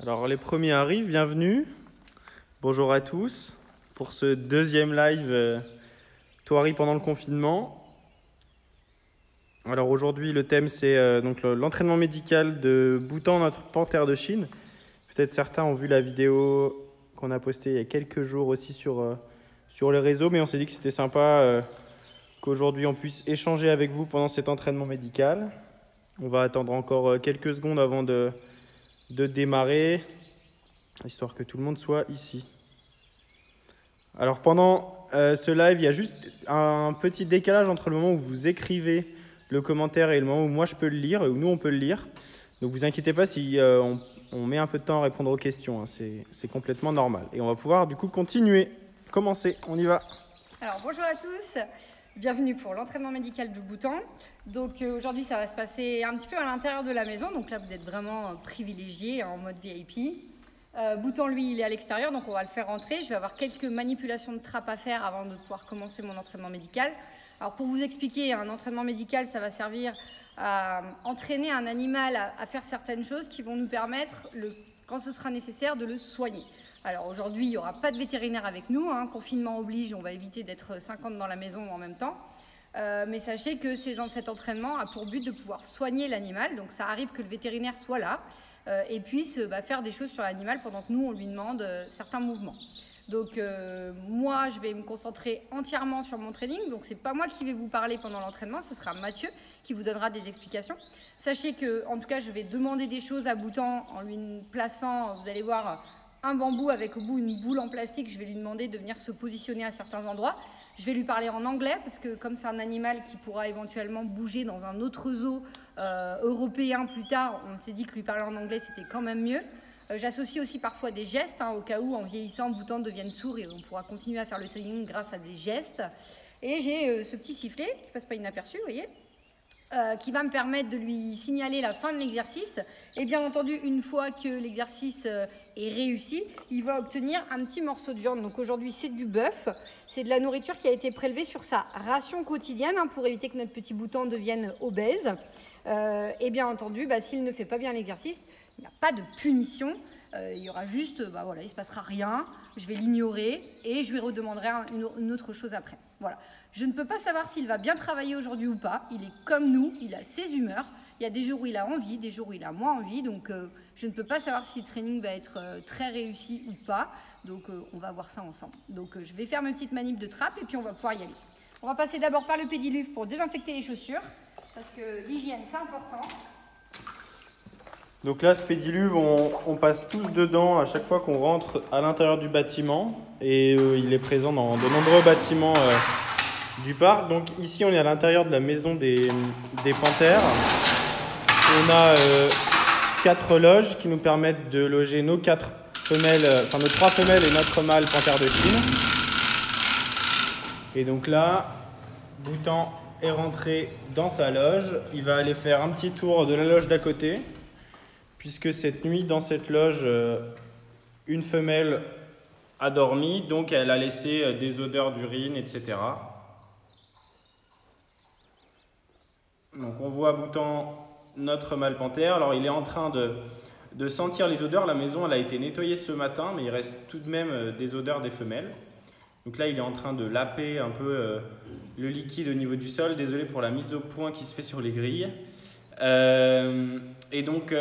Alors les premiers arrivent, bienvenue. Bonjour à tous pour ce deuxième live Thoiry pendant le confinement. Alors aujourd'hui le thème c'est donc l'entraînement médical de Bhoutan, notre panthère de Chine. Peut-être certains ont vu la vidéo qu'on a postée il y a quelques jours aussi sur les réseaux, mais on s'est dit que c'était sympa qu'aujourd'hui on puisse échanger avec vous pendant cet entraînement médical. On va attendre encore quelques secondes avant de démarrer, histoire que tout le monde soit ici. Alors pendant ce live, il y a juste un petit décalage entre le moment où vous écrivez le commentaire et le moment où moi je peux le lire, où nous on peut le lire. Donc vous inquiétez pas si on met un peu de temps à répondre aux questions, hein. C'est complètement normal. Et on va pouvoir du coup commencer, on y va. Alors bonjour à tous, bienvenue pour l'entraînement médical de Bhoutan. Donc aujourd'hui ça va se passer un petit peu à l'intérieur de la maison, donc là vous êtes vraiment privilégiés en mode VIP. Bhoutan lui il est à l'extérieur, donc on va le faire rentrer. Je vais avoir quelques manipulations de trappe à faire avant de pouvoir commencer mon entraînement médical. Alors pour vous expliquer, un entraînement médical ça va servir à entraîner un animal à faire certaines choses qui vont nous permettre, quand ce sera nécessaire, de le soigner. Alors aujourd'hui, il n'y aura pas de vétérinaire avec nous, hein, confinement oblige, on va éviter d'être 50 dans la maison en même temps. Mais sachez que cet entraînement a pour but de pouvoir soigner l'animal, donc ça arrive que le vétérinaire soit là et puisse faire des choses sur l'animal pendant que nous, on lui demande certains mouvements. Donc moi, je vais me concentrer entièrement sur mon training, donc c'est pas moi qui vais vous parler pendant l'entraînement, ce sera Mathieu qui vous donnera des explications. Sachez que, en tout cas, je vais demander des choses à Bhoutan en lui plaçant, vous allez voir, un bambou avec au bout une boule en plastique. Je vais lui demander de venir se positionner à certains endroits. Je vais lui parler en anglais parce que comme c'est un animal qui pourra éventuellement bouger dans un autre zoo européen plus tard, on s'est dit que lui parler en anglais c'était quand même mieux. J'associe aussi parfois des gestes, hein, au cas où en vieillissant Bhoutan devienne sourd et on pourra continuer à faire le training grâce à des gestes. Et j'ai ce petit sifflet qui passe pas inaperçu, vous voyez, qui va me permettre de lui signaler la fin de l'exercice. Et bien entendu, une fois que l'exercice est réussi, il va obtenir un petit morceau de viande. Donc aujourd'hui, c'est du bœuf. C'est de la nourriture qui a été prélevée sur sa ration quotidienne, hein, pour éviter que notre petit Bhoutan devienne obèse. Et bien entendu, s'il ne fait pas bien l'exercice, il n'y a pas de punition. Il y aura juste, voilà, il ne se passera rien, je vais l'ignorer et je lui redemanderai une autre chose après. Voilà. Je ne peux pas savoir s'il va bien travailler aujourd'hui ou pas. Il est comme nous, il a ses humeurs. Il y a des jours où il a envie, des jours où il a moins envie. Donc je ne peux pas savoir si le training va être très réussi ou pas. Donc on va voir ça ensemble. Donc je vais faire mes petites manips de trappe et puis on va pouvoir y aller. On va passer d'abord par le pédiluve pour désinfecter les chaussures. Parce que l'hygiène c'est important. Donc là, ce pédiluve, on passe tous dedans à chaque fois qu'on rentre à l'intérieur du bâtiment. Et il est présent dans de nombreux bâtiments du parc. Donc ici, on est à l'intérieur de la maison des panthères. On a 4 loges qui nous permettent de loger nos 4 femelles, enfin nos 3 femelles et notre mâle panthère de Chine. Et donc là, Bhoutan est rentré dans sa loge. Il va aller faire un petit tour de la loge d'à côté. Puisque cette nuit, dans cette loge, une femelle a dormi, donc elle a laissé des odeurs d'urine, etc. Donc on voit Bhoutan, notre mâle panthère. Alors il est en train de sentir les odeurs. La maison elle a été nettoyée ce matin, mais il reste tout de même des odeurs des femelles. Donc là il est en train de laper un peu le liquide au niveau du sol. Désolé pour la mise au point qui se fait sur les grilles. Et donc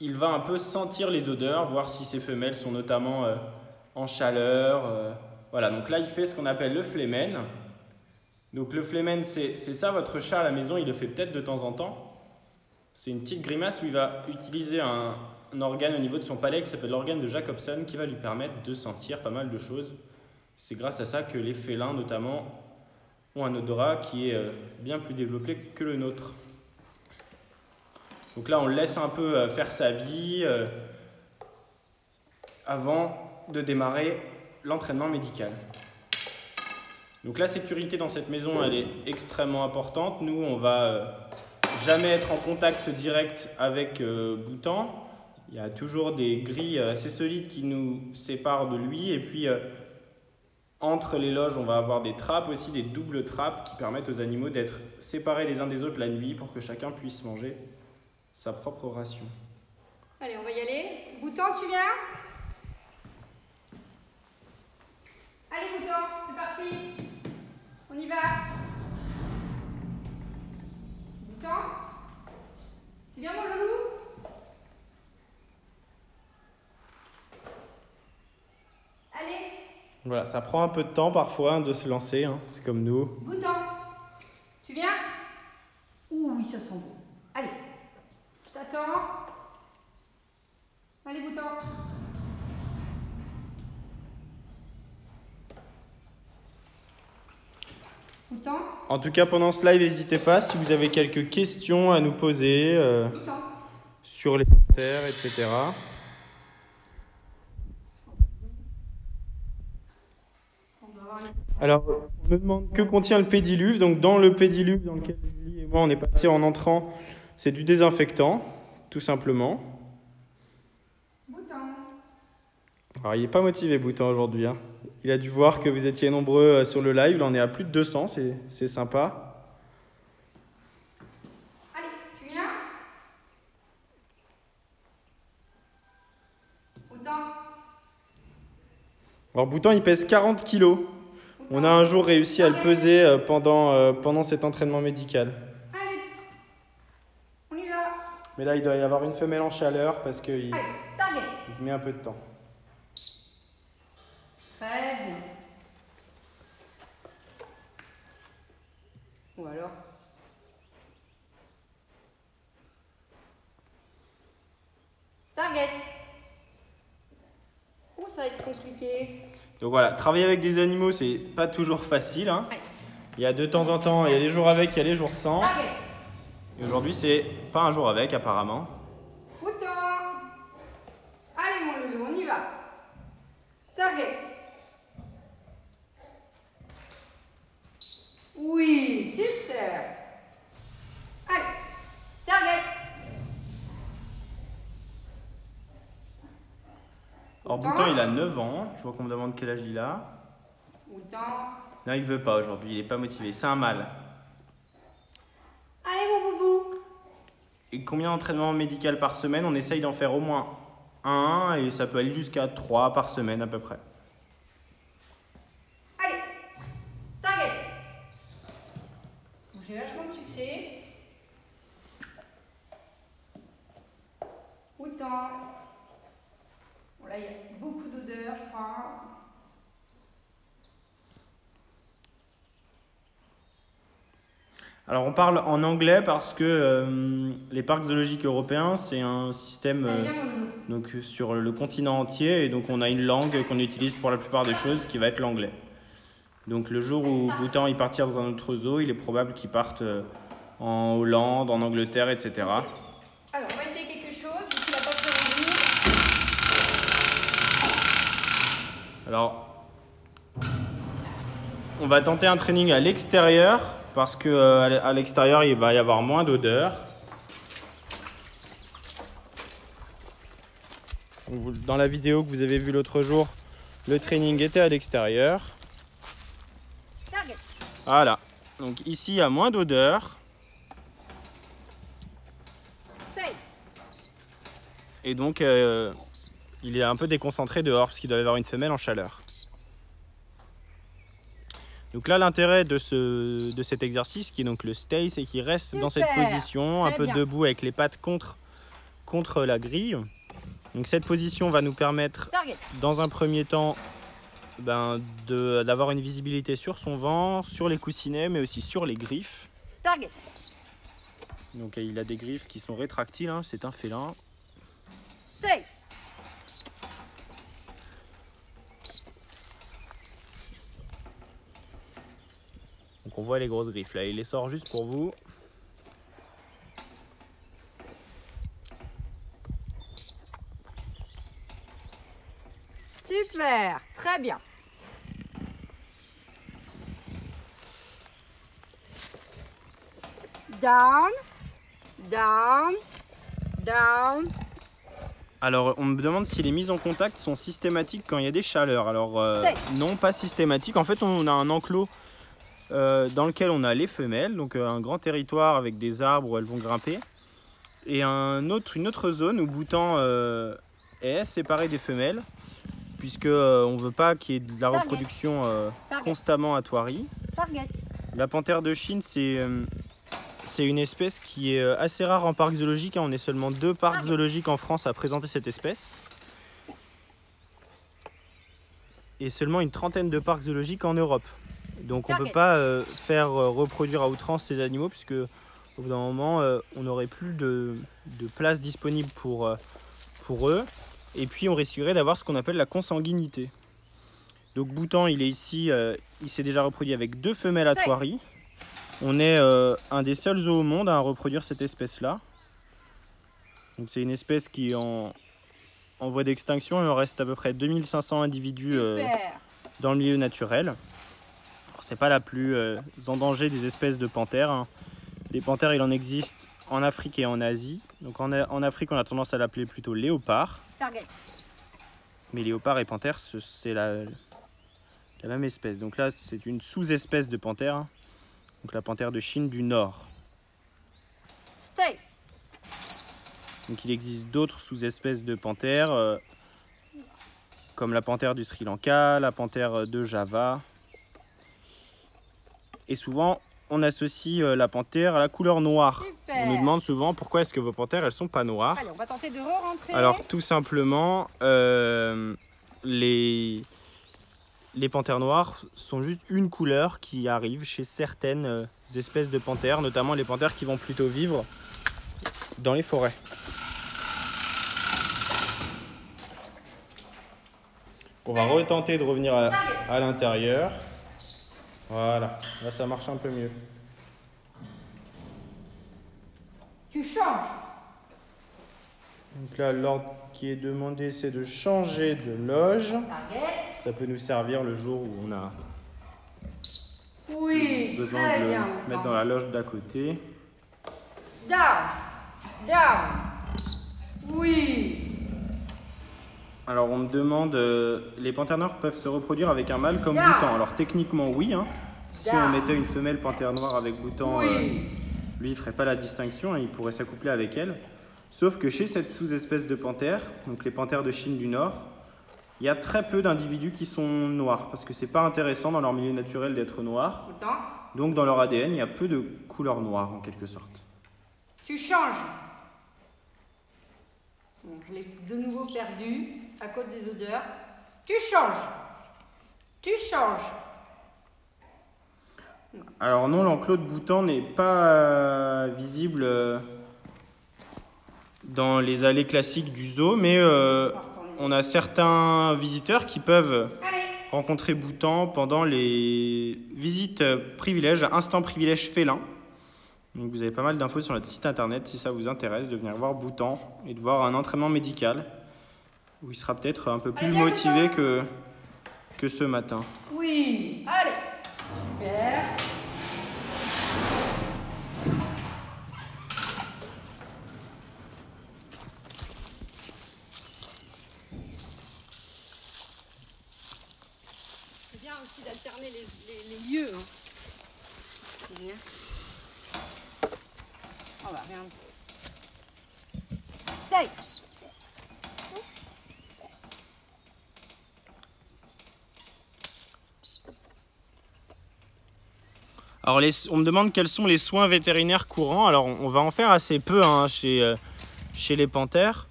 il va un peu sentir les odeurs, voir si ces femelles sont notamment en chaleur. Voilà, donc là il fait ce qu'on appelle le flémen. Donc le flémen, c'est ça, votre chat à la maison, il le fait peut-être de temps en temps. C'est une petite grimace où il va utiliser un organe au niveau de son palais qui s'appelle l'organe de Jacobson qui va lui permettre de sentir pas mal de choses. C'est grâce à ça que les félins notamment ont un odorat qui est bien plus développé que le nôtre. Donc là, on le laisse un peu faire sa vie avant de démarrer l'entraînement médical. Donc la sécurité dans cette maison, elle est extrêmement importante. Nous, on ne va jamais être en contact direct avec Bhoutan. Il y a toujours des grilles assez solides qui nous séparent de lui. Et puis, entre les loges, on va avoir des trappes aussi, des doubles trappes qui permettent aux animaux d'être séparés les uns des autres la nuit pour que chacun puisse manger sa propre ration. Allez, on va y aller. Bouton, tu viens? Allez, Bouton, c'est parti. On y va. Bouton, tu viens, mon loulou? Allez. Voilà, ça prend un peu de temps parfois de se lancer, hein. C'est comme nous. Bouton, tu viens? Ouh, oui, ça sent bon. Allez, je t'attends. Allez, Bouton. Bouton. En tout cas, pendant ce live, n'hésitez pas si vous avez quelques questions à nous poser sur les terres, etc. Alors, on me demande que contient le pédiluve. Donc, dans le pédiluve dans lequel Julie et moi on est passé en entrant, c'est du désinfectant, tout simplement. Bouton. Alors, il n'est pas motivé, Bouton, aujourd'hui, hein. Il a dû voir que vous étiez nombreux sur le live. Là, on est à plus de 200, c'est sympa. Allez, tu viens? Bouton. Alors, Bouton, il pèse 40 kilos. On a un jour réussi à le peser pendant cet entraînement médical. Allez, on y va. Mais là, il doit y avoir une femelle en chaleur parce qu'il Allez, target. met un peu de temps. Très bien. Ou alors? Target. Oh, ça va être compliqué. Donc voilà, travailler avec des animaux, c'est pas toujours facile, hein. Allez. Il y a de temps en temps, il y a les jours avec, il y a les jours sans. Target. Et aujourd'hui, c'est pas un jour avec, apparemment. Bouton. Allez, mon loulou, on y va. Target. Oui, super. Allez, target. Alors, Bouton, il a 9 ans. Je vois qu'on me demande quel âge il a. Bouton. Non, il veut pas aujourd'hui, il est pas motivé. C'est un mâle. Allez, mon boubou. Et combien d'entraînements médicaux par semaine? On essaye d'en faire au moins un et ça peut aller jusqu'à 3 par semaine à peu près. Allez, target. J'ai vachement de succès. Bouton. Bon, là, il y a beaucoup d'odeurs, je crois. Alors on parle en anglais parce que les parcs zoologiques européens, c'est un système Allez, viens, mon loulou. donc, sur le continent entier et donc on a une langue qu'on utilise pour la plupart des choses qui va être l'anglais. Donc le jour où Bouton il partira dans un autre zoo, il est probable qu'il parte en Hollande, en Angleterre, etc. Alors, on va essayer quelque chose, vu qu'il n'a pas prévendu. Alors on va tenter un training à l'extérieur parce que à l'extérieur il va y avoir moins d'odeur. Dans la vidéo que vous avez vue l'autre jour, le training était à l'extérieur. Target. Voilà, donc ici il y a moins d'odeur Save. et donc il est un peu déconcentré dehors parce qu'il doit y avoir une femelle en chaleur. Donc là l'intérêt de cet exercice qui est donc le stay, c'est qu'il reste dans cette Super. position, un Très peu bien. debout avec les pattes contre la grille. Donc cette position va nous permettre Target. dans un premier temps d'avoir une visibilité sur son vent, sur les coussinets mais aussi sur les griffes. Target. Donc il a des griffes qui sont rétractiles, hein, c'est un félin. Stay. Donc on voit les grosses griffes là, il les sort juste pour vous. Super. Très bien. Down. Down. Down. Alors on me demande si les mises en contact sont systématiques quand il y a des chaleurs. Alors non, pas systématiques. En fait on a un enclos dans lequel on a les femelles, donc un grand territoire avec des arbres où elles vont grimper. Et une autre zone où Bhoutan est séparé des femelles, puisque on ne veut pas qu'il y ait de la reproduction constamment à Thoiry. La panthère de Chine, c'est une espèce qui est assez rare en parc zoologique. On est seulement 2 parcs zoologiques en France à présenter cette espèce. Et seulement une trentaine de parcs zoologiques en Europe. Donc on ne peut pas faire reproduire à outrance ces animaux, puisque au bout d'un moment, on n'aurait plus de place disponible pour eux. Et puis on risquerait d'avoir ce qu'on appelle la consanguinité. Donc Bhoutan, il est ici, il s'est déjà reproduit avec 2 femelles à Thoiry. On est un des seuls zoos au monde à reproduire cette espèce-là. Donc c'est une espèce qui est en voie d'extinction. Il en reste à peu près 2500 individus dans le milieu naturel. C'est pas la plus en danger des espèces de panthères, hein. Les panthères, il en existe en Afrique et en Asie. Donc en Afrique, on a tendance à l'appeler plutôt léopard. Mais léopard et panthère, c'est la même espèce. Donc là, c'est une sous-espèce de panthère. Donc la panthère de Chine du Nord. Donc il existe d'autres sous-espèces de panthères, comme la panthère du Sri Lanka, la panthère de Java. Et souvent, on associe la panthère à la couleur noire. Super. On nous demande souvent pourquoi est-ce que vos panthères, elles sont pas noires. Allez, on va tenter de re-rentrer. Alors tout simplement, les panthères noires sont juste une couleur qui arrive chez certaines espèces de panthères, notamment les panthères qui vont plutôt vivre dans les forêts. On va retenter de revenir à l'intérieur. Voilà, là ça marche un peu mieux. Tu changes. Donc là, l'ordre qui est demandé, c'est de changer de loge. Ça peut nous servir le jour où on a besoin de le mettre dans la loge d'à côté. Down. Down. Oui. Alors on me demande, les panthères noires peuvent se reproduire avec un mâle comme Bhoutan. Alors techniquement oui, hein. Si on mettait une femelle panthère noire avec Bhoutan, lui il ferait pas la distinction, hein, il pourrait s'accoupler avec elle. Sauf que chez cette sous-espèce de panthère, donc les panthères de Chine du Nord, il y a très peu d'individus qui sont noirs, parce que c'est pas intéressant dans leur milieu naturel d'être noirs. Donc dans leur ADN, il y a peu de couleur noire en quelque sorte. Tu changes. Donc, je l'ai de nouveau perdu à cause des odeurs. Tu changes. Tu changes. Alors non, l'enclos de Bhoutan n'est pas visible dans les allées classiques du zoo, mais on a certains visiteurs qui peuvent rencontrer Bhoutan pendant les visites privilèges, instant privilège félin. Donc vous avez pas mal d'infos sur notre site internet si ça vous intéresse de venir voir Bhoutan et de voir un entraînement médical où il sera peut-être un peu plus motivé que ce matin. Oui, allez, super. C'est bien aussi d'alterner les lieux. Hein. C'est bien. Oh bah rien. Taille. Alors on me demande quels sont les soins vétérinaires courants. Alors on va en faire assez peu hein, chez les panthères.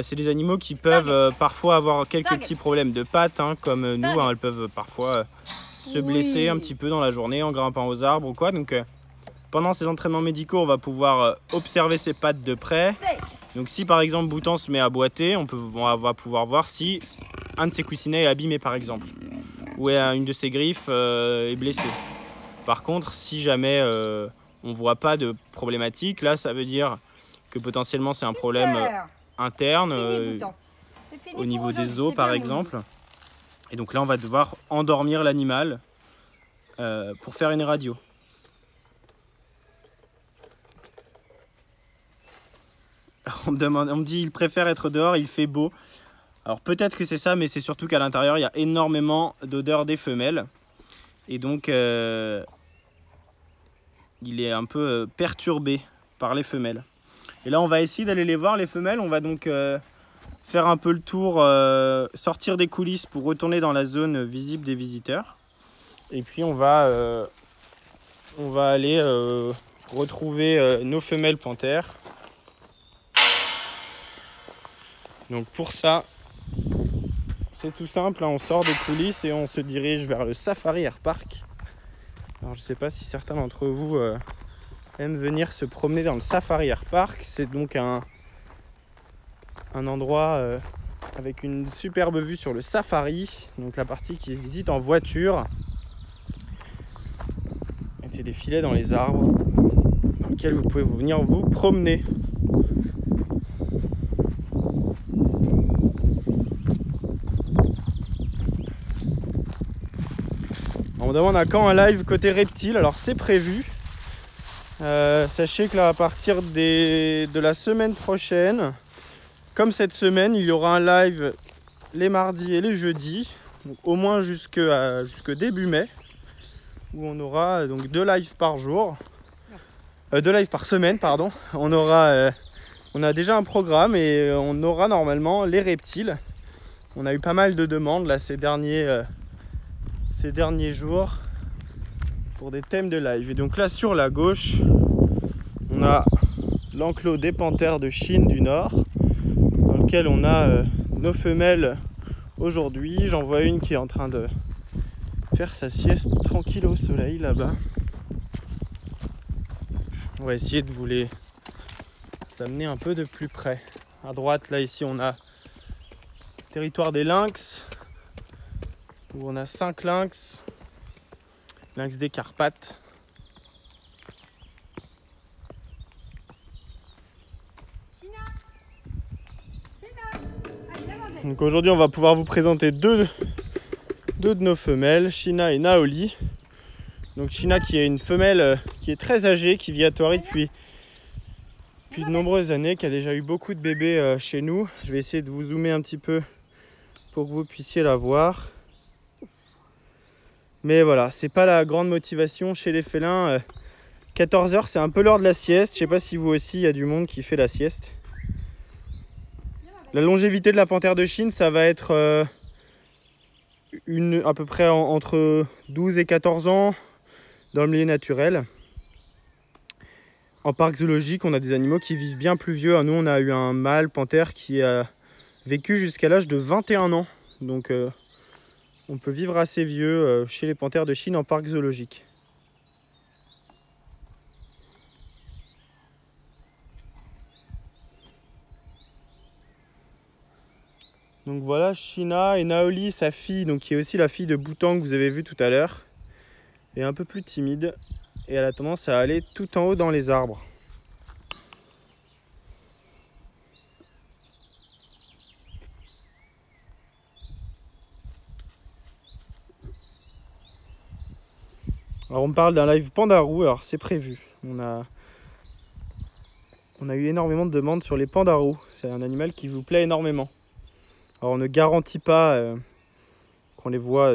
C'est des animaux qui peuvent parfois avoir quelques petits problèmes de pattes, hein, comme nous. Hein, elles peuvent parfois se blesser un petit peu dans la journée en grimpant aux arbres ou quoi. Donc pendant ces entraînements médicaux, on va pouvoir observer ses pattes de près. Donc si par exemple Bhoutan se met à boiter, on va pouvoir voir si un de ses coussinets est abîmé par exemple. Ou une de ses griffes est blessée. Par contre, si jamais on ne voit pas de problématique, là ça veut dire que potentiellement c'est un problème interne au niveau des os par exemple. Et donc là on va devoir endormir l'animal pour faire une radio. On me dit il préfère être dehors, il fait beau. Alors peut-être que c'est ça, mais c'est surtout qu'à l'intérieur il y a énormément d'odeurs des femelles. Et donc il est un peu perturbé par les femelles. Et là on va essayer d'aller les voir, les femelles. On va donc faire un peu le tour, sortir des coulisses pour retourner dans la zone visible des visiteurs. Et puis on va aller retrouver nos femelles panthères. Donc pour ça, c'est tout simple, hein, on sort des coulisses et on se dirige vers le Safari Air Park. Alors je ne sais pas si certains d'entre vous aiment venir se promener dans le Safari Air Park. C'est donc un endroit avec une superbe vue sur le safari, donc la partie qui se visite en voiture. C'est des filets dans les arbres dans lesquels vous pouvez venir vous promener. On me demande à quand un live côté reptile. Alors c'est prévu. Sachez que là, à partir de la semaine prochaine, comme cette semaine, il y aura un live les mardis et les jeudis, donc au moins jusque début mai, où on aura donc 2 lives par jour, 2 lives par semaine, pardon. On a déjà un programme et on aura normalement les reptiles. On a eu pas mal de demandes là ces derniers jours pour des thèmes de live. Et donc là sur la gauche, on a l'enclos des panthères de Chine du Nord, dans lequel on a nos femelles aujourd'hui. J'en vois une qui est en train de faire sa sieste tranquille au soleil là-bas. On va essayer de vous les amener un peu de plus près. À droite, là ici, on a le territoire des lynx, où on a 5 lynx, lynx des Carpates. Donc aujourd'hui on va pouvoir vous présenter deux de nos femelles, China et Naoli. Donc China qui est une femelle qui est très âgée, qui vit à Thoiry depuis de nombreuses années, qui a déjà eu beaucoup de bébés chez nous. Je vais essayer de vous zoomer un petit peu pour que vous puissiez la voir. Mais voilà, c'est pas la grande motivation chez les félins. 14 h c'est un peu l'heure de la sieste. Je sais pas si vous aussi il y a du monde qui fait la sieste. La longévité de la panthère de Chine, ça va être à peu près entre 12 et 14 ans dans le milieu naturel. En parc zoologique, on a des animaux qui vivent bien plus vieux. Nous, on a eu un mâle panthère qui a vécu jusqu'à l'âge de 21 ans. Donc, on peut vivre assez vieux chez les panthères de Chine en parc zoologique. Donc voilà China et Naoli, sa fille, donc qui est aussi la fille de Boutan que vous avez vu tout à l'heure, est un peu plus timide et elle a tendance à aller tout en haut dans les arbres. Alors on me parle d'un live pandarou, alors c'est prévu. On a eu énormément de demandes sur les pandarous, c'est un animal qui vous plaît énormément. Alors on ne garantit pas qu'on les voit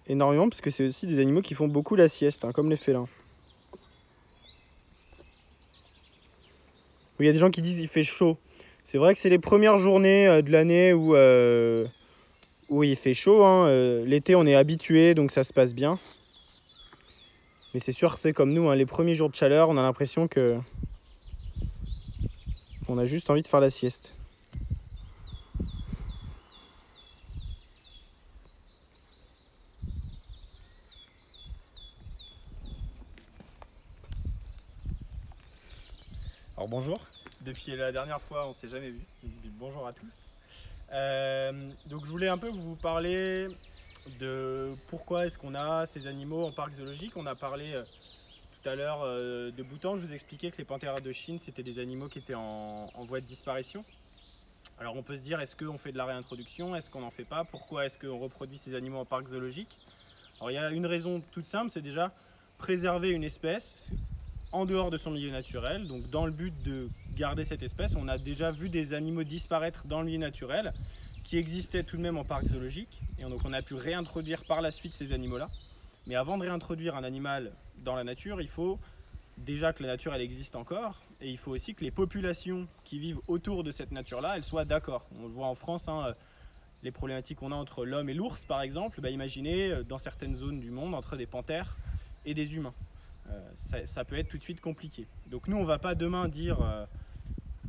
énormément, parce que c'est aussi des animaux qui font beaucoup la sieste, hein, comme les félins. Il y a des gens qui disent qu'il fait chaud. C'est vrai que c'est les premières journées de l'année où il fait chaud. Hein. L'été on est habitué, donc ça se passe bien. Mais c'est sûr que c'est comme nous, hein, les premiers jours de chaleur, on a l'impression qu'on a juste envie de faire la sieste. Alors bonjour, depuis la dernière fois on ne s'est jamais vu, bonjour à tous. Donc je voulais un peu vous parler de pourquoi est-ce qu'on a ces animaux en parc zoologique. On a parlé tout à l'heure de Boutan, je vous expliquais que les panthères de Chine c'était des animaux qui étaient en voie de disparition. Alors on peut se dire, est-ce qu'on fait de la réintroduction, est-ce qu'on n'en fait pas, pourquoi est-ce qu'on reproduit ces animaux en parc zoologique? Alors il y a une raison toute simple, c'est déjà préserver une espèce en dehors de son milieu naturel. Donc dans le but de garder cette espèce, on a déjà vu des animaux disparaître dans le milieu naturel qui existaient tout de même en parc zoologique, et donc on a pu réintroduire par la suite ces animaux-là. Mais avant de réintroduire un animal dans la nature, il faut déjà que la nature elle existe encore, et il faut aussi que les populations qui vivent autour de cette nature-là, elles soient d'accord. On le voit en France, hein, les problématiques qu'on a entre l'homme et l'ours par exemple, imaginez dans certaines zones du monde entre des panthères et des humains. Ça peut être tout de suite compliqué. Donc nous on ne va pas demain dire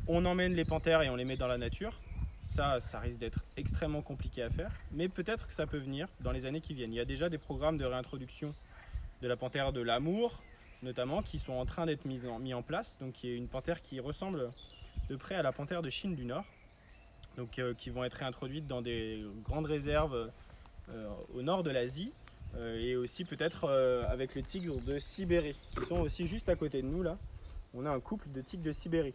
on emmène les panthères et on les met dans la nature. Ça risque d'être extrêmement compliqué à faire, mais peut-être que ça peut venir dans les années qui viennent. Il y a déjà des programmes de réintroduction de la panthère de l'amour, notamment, qui sont en train d'être mis en place. Donc il y a une panthère qui ressemble de près à la panthère de Chine du Nord, donc qui vont être réintroduites dans des grandes réserves au nord de l'Asie, et aussi peut-être avec le tigre de Sibérie, qui sont aussi juste à côté de nous là. On a un couple de tigres de Sibérie.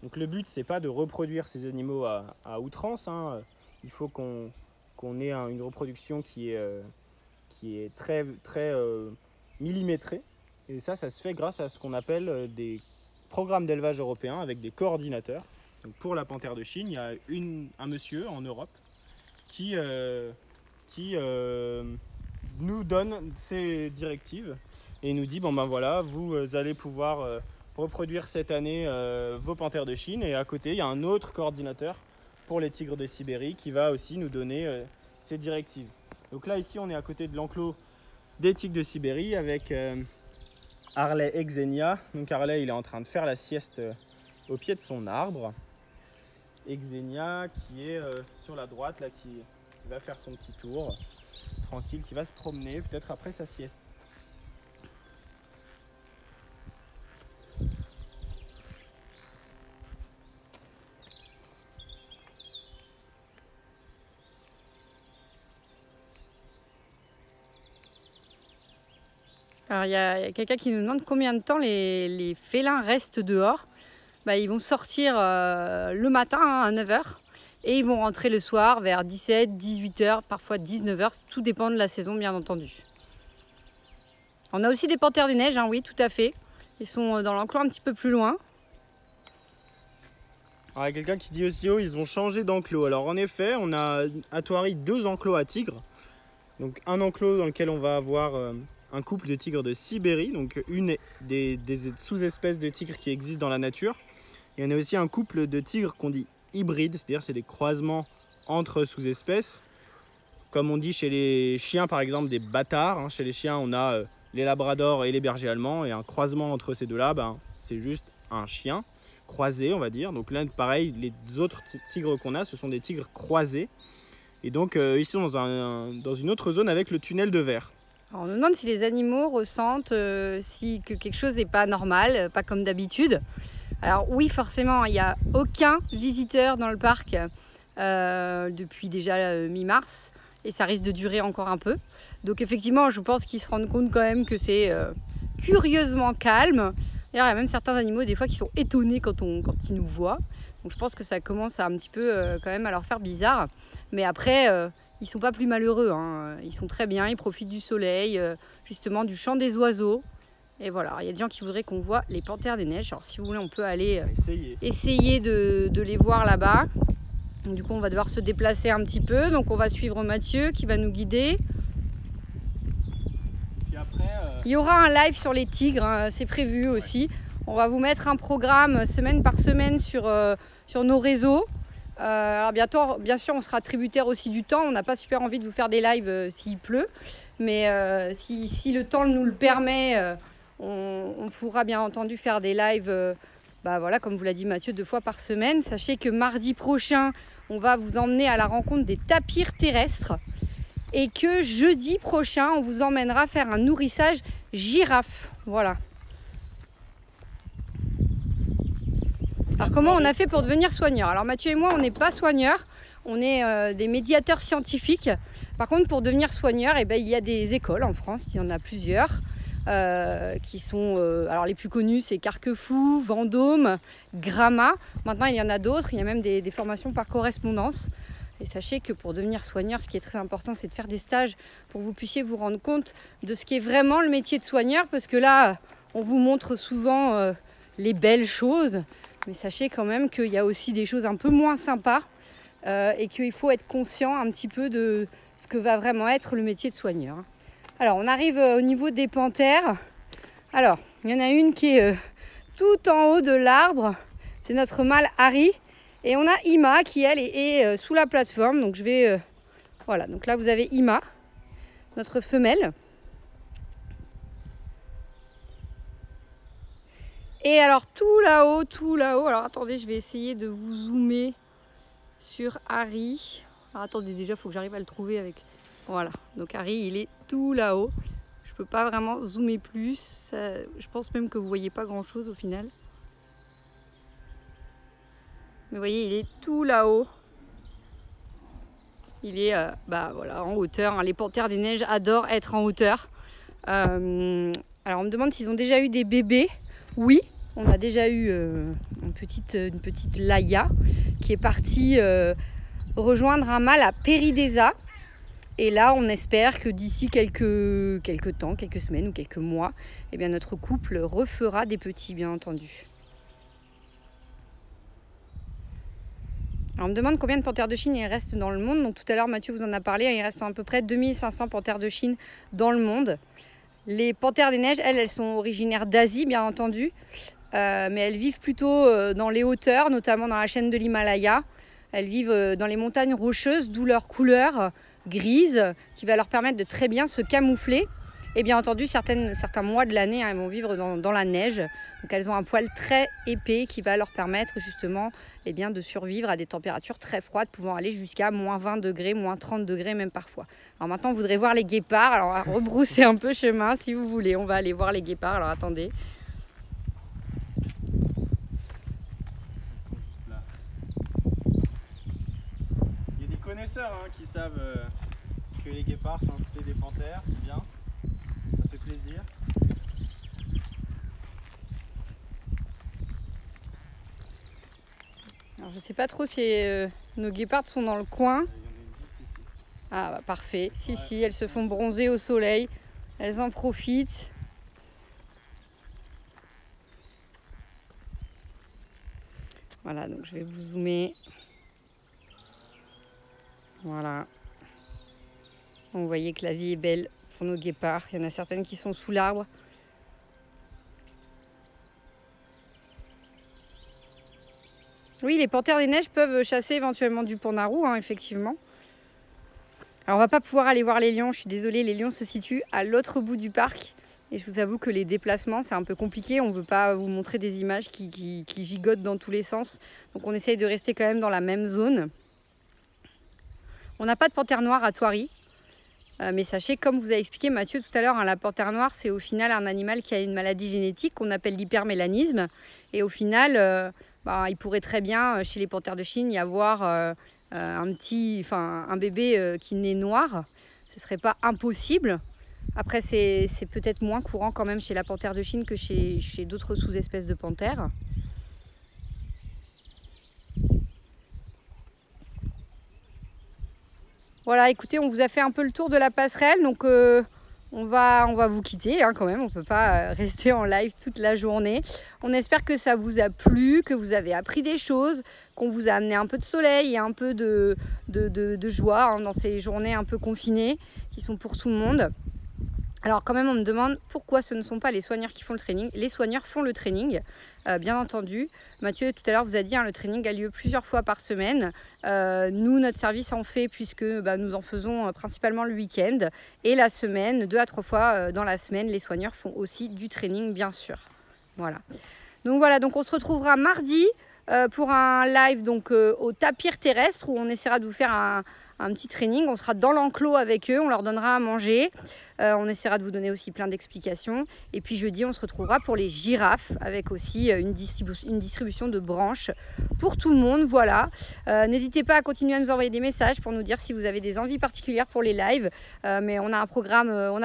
Donc le but c'est pas de reproduire ces animaux à outrance, hein. Il faut qu'on ait une reproduction qui est très millimétrée. Et ça se fait grâce à ce qu'on appelle des programmes d'élevage européens avec des coordinateurs. Donc pour la panthère de Chine, il y a un monsieur en Europe qui nous donne ces directives et nous dit bon ben voilà, vous allez pouvoir reproduire cette année vos panthères de Chine, et à côté il y a un autre coordinateur pour les tigres de Sibérie qui va aussi nous donner ces directives. Donc là ici on est à côté de l'enclos des tigres de Sibérie avec Harley et Xenia. Donc Harley il est en train de faire la sieste au pied de son arbre, et Xenia qui est sur la droite là, qui va faire son petit tour tranquille, qui va se promener peut-être après sa sieste. Alors il y a quelqu'un qui nous demande combien de temps les félins restent dehors. Ils vont sortir le matin à 9h et ils vont rentrer le soir vers 17, 18h, parfois 19h, tout dépend de la saison bien entendu. On a aussi des panthères des neiges, hein, oui tout à fait. Ils sont dans l'enclos un petit peu plus loin. Alors, il y a quelqu'un qui dit aussi ils ont changé d'enclos. Alors en effet, on a à Thoiry 2 enclos à tigres. Donc un enclos dans lequel on va avoir un couple de tigres de Sibérie, donc une des sous-espèces de tigres qui existent dans la nature. Et on a aussi un couple de tigres qu'on dit hybrides, c'est-à-dire c'est des croisements entre sous-espèces. Comme on dit chez les chiens par exemple, des bâtards. Hein. Chez les chiens on a les labradors et les bergers allemands, et un croisement entre ces deux-là, c'est juste un chien croisé on va dire. Donc là pareil, les autres tigres qu'on a, ce sont des tigres croisés. Et donc ils sont dans une autre zone avec le tunnel de verre. Alors, on nous demande si les animaux ressentent que quelque chose n'est pas normal, pas comme d'habitude. Alors oui, forcément, il n'y a aucun visiteur dans le parc depuis déjà mi-mars, et ça risque de durer encore un peu. Donc effectivement, je pense qu'ils se rendent compte quand même que c'est curieusement calme. D'ailleurs, il y a même certains animaux des fois qui sont étonnés quand ils nous voient. Donc je pense que ça commence à un petit peu quand même à leur faire bizarre. Mais après, ils ne sont pas plus malheureux, hein. Ils sont très bien, ils profitent du soleil, justement du chant des oiseaux. Et voilà, il y a des gens qui voudraient qu'on voit les panthères des neiges. Alors si vous voulez, on peut aller essayer de les voir là-bas. Du coup, on va devoir se déplacer un petit peu. Donc on va suivre Mathieu qui va nous guider. Puis après, il y aura un live sur les tigres, hein, c'est prévu aussi. On va vous mettre un programme semaine par semaine sur nos réseaux. Alors bientôt, bien sûr, on sera tributaire aussi du temps. On n'a pas super envie de vous faire des lives s'il pleut. Mais si le temps nous le permet, on pourra bien entendu faire des lives, voilà, comme vous l'a dit Mathieu, 2 fois par semaine. Sachez que mardi prochain, on va vous emmener à la rencontre des tapirs terrestres. Et que jeudi prochain, on vous emmènera faire un nourrissage girafe. Voilà. Alors comment on a fait pour devenir soigneur? Alors Mathieu et moi, on n'est pas soigneurs, on est des médiateurs scientifiques. Par contre, pour devenir soigneur, il y a des écoles en France, il y en a plusieurs, qui sont, alors les plus connues, c'est Carquefou, Vendôme, Gramma. Maintenant, il y en a d'autres, il y a même des formations par correspondance. Et sachez que pour devenir soigneur, ce qui est très important, c'est de faire des stages pour que vous puissiez vous rendre compte de ce qu'est vraiment le métier de soigneur. Parce que là, on vous montre souvent les belles choses. Mais sachez quand même qu'il y a aussi des choses un peu moins sympas et qu'il faut être conscient un petit peu de ce que va vraiment être le métier de soigneur. Alors, on arrive au niveau des panthères. Alors, il y en a une qui est tout en haut de l'arbre, c'est notre mâle Harry. Et on a Ima qui, elle, est sous la plateforme. Donc je vais... voilà, donc là vous avez Ima, notre femelle. Et alors tout là-haut, alors attendez, je vais essayer de vous zoomer sur Harry. Alors attendez, déjà il faut que j'arrive à le trouver avec... Voilà, donc Harry il est tout là-haut. Je peux pas vraiment zoomer plus, ça, je pense même que vous voyez pas grand chose au final. Mais vous voyez, il est tout là-haut. Il est voilà, en hauteur, hein. Les panthères des neiges adorent être en hauteur. Alors on me demande s'ils ont déjà eu des bébés. Oui, on a déjà eu une petite Laïa qui est partie rejoindre un mâle à Péridesa. Et là, on espère que d'ici quelques temps, quelques semaines ou quelques mois, eh bien, notre couple refera des petits, bien entendu. Alors, on me demande combien de panthères de Chine il reste dans le monde. Donc tout à l'heure, Mathieu vous en a parlé. Il reste à peu près 2500 panthères de Chine dans le monde. Les panthères des neiges, elles sont originaires d'Asie, bien entendu. Mais elles vivent plutôt dans les hauteurs, notamment dans la chaîne de l'Himalaya. Elles vivent dans les montagnes rocheuses, d'où leur couleur grise, qui va leur permettre de très bien se camoufler. Et bien entendu, certains mois de l'année, elles vont vivre dans la neige. Donc elles ont un poil très épais qui va leur permettre justement de survivre à des températures très froides, pouvant aller jusqu'à moins 20 degrés, moins 30 degrés même parfois. Alors maintenant, on voudrait voir les guépards. Alors on va rebrousser un peu chemin si vous voulez. On va aller voir les guépards. Alors attendez. Il y a des connaisseurs qui savent que les guépards sont à côté des panthères. C'est bien. Ça fait plaisir. Alors, je sais pas trop si nos guépards sont dans le coin. Ah bah parfait. Si, elles se font bronzer au soleil. Elles en profitent. Voilà, donc je vais vous zoomer. Voilà. Donc, vous voyez que la vie est belle pour nos guépards. Il y en a certaines qui sont sous l'arbre. Oui, les panthères des neiges peuvent chasser éventuellement du pandarou, effectivement. Alors on va pas pouvoir aller voir les lions, je suis désolée, les lions se situent à l'autre bout du parc. Et je vous avoue que les déplacements, c'est un peu compliqué. On ne veut pas vous montrer des images qui gigotent dans tous les sens. Donc on essaye de rester quand même dans la même zone. On n'a pas de panthère noire à Thoiry. Mais sachez, comme vous a expliqué Mathieu tout à l'heure, la panthère noire, c'est au final un animal qui a une maladie génétique qu'on appelle l'hypermélanisme. Et au final, il pourrait très bien, chez les panthères de Chine, y avoir un bébé qui naît noir. Ce ne serait pas impossible. Après, c'est peut-être moins courant quand même chez la panthère de Chine que chez d'autres sous-espèces de panthères. Voilà, écoutez, on vous a fait un peu le tour de la passerelle, donc on va vous quitter quand même. On ne peut pas rester en live toute la journée. On espère que ça vous a plu, que vous avez appris des choses, qu'on vous a amené un peu de soleil et un peu de joie dans ces journées un peu confinées qui sont pour tout le monde. Alors quand même, on me demande pourquoi ce ne sont pas les soigneurs qui font le training. Les soigneurs font le training, bien entendu. Mathieu, tout à l'heure, vous a dit, le training a lieu plusieurs fois par semaine. Nous, notre service en fait, puisque nous en faisons principalement le week-end. Et la semaine, 2 à 3 fois dans la semaine, les soigneurs font aussi du training, bien sûr. Voilà. Donc voilà, donc on se retrouvera mardi pour un live au tapir terrestre où on essaiera de vous faire un petit training. On sera dans l'enclos avec eux, on leur donnera à manger. On essaiera de vous donner aussi plein d'explications. Et puis jeudi, on se retrouvera pour les girafes avec aussi une distribution de branches pour tout le monde. Voilà. N'hésitez pas à continuer à nous envoyer des messages pour nous dire si vous avez des envies particulières pour les lives. Mais on a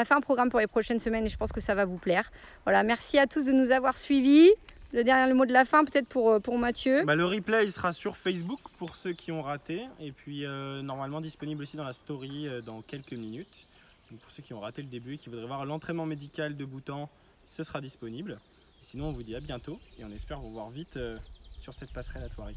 fait un programme pour les prochaines semaines et je pense que ça va vous plaire. Voilà, merci à tous de nous avoir suivis. Le mot de la fin peut-être pour Mathieu. Le replay il sera sur Facebook pour ceux qui ont raté et puis normalement disponible aussi dans la story dans quelques minutes. Donc pour ceux qui ont raté le début et qui voudraient voir l'entraînement médical de Bhoutan, ce sera disponible. Et sinon on vous dit à bientôt et on espère vous voir vite sur cette passerelle à Thoiry.